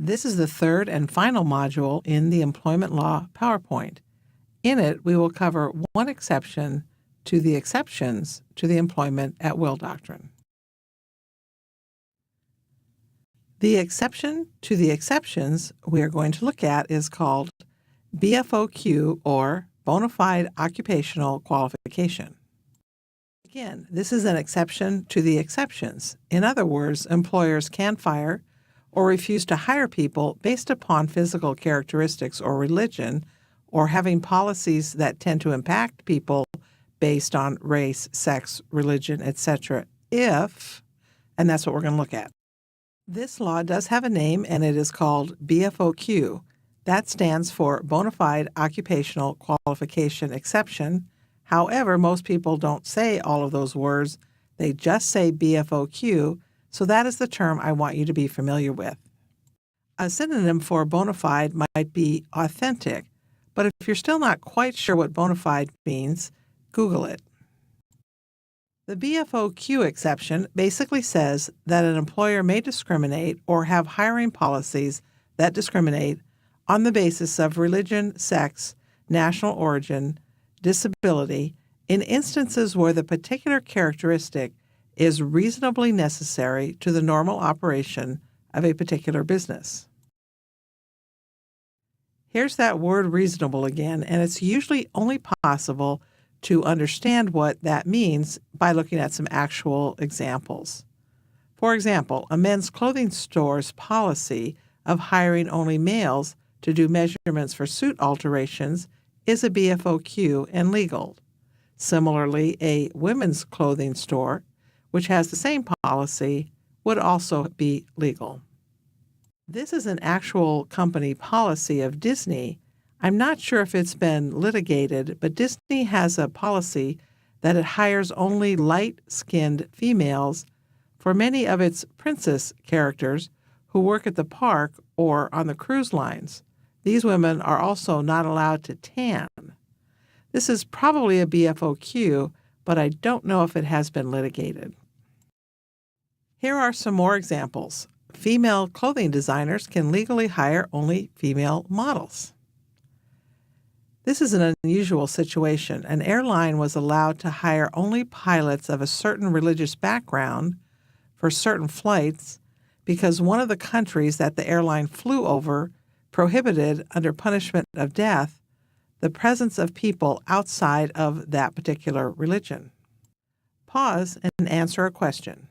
This is the third and final module in the Employment Law PowerPoint. In it, we will cover one exception to the exceptions to the employment at will doctrine. The exception to the exceptions we are going to look at is called BFOQ, or Bona Fide Occupational Qualification. Again, this is an exception to the exceptions. In other words, employers can fire or refuse to hire people based upon physical characteristics or religion, or having policies that tend to impact people based on race, sex, religion, etc. And that's what we're going to look at. This law does have a name, and it is called BFOQ. That stands for Bona Fide Occupational Qualification Exception. However, most people don't say all of those words. They just say BFOQ, so that is the term I want you to be familiar with. A synonym for bona fide might be authentic, but if you're still not quite sure what bona fide means, Google it. The BFOQ exception basically says that an employer may discriminate or have hiring policies that discriminate on the basis of religion, sex, national origin, disability, in instances where the particular characteristic is reasonably necessary to the normal operation of a particular business. Here's that word reasonable again, and it's usually only possible to understand what that means by looking at some actual examples. For example, a men's clothing store's policy of hiring only males to do measurements for suit alterations is a BFOQ and legal. Similarly, a women's clothing store, which has the same policy, would also be legal. This is an actual company policy of Disney. I'm not sure if it's been litigated, but Disney has a policy that it hires only light-skinned females for many of its princess characters who work at the park or on the cruise lines. These women are also not allowed to tan. This is probably a BFOQ, but I don't know if it has been litigated. Here are some more examples. Female clothing designers can legally hire only female models. This is an unusual situation. An airline was allowed to hire only pilots of a certain religious background for certain flights because one of the countries that the airline flew over prohibited, under punishment of death, the presence of people outside of that particular religion. Pause and answer a question.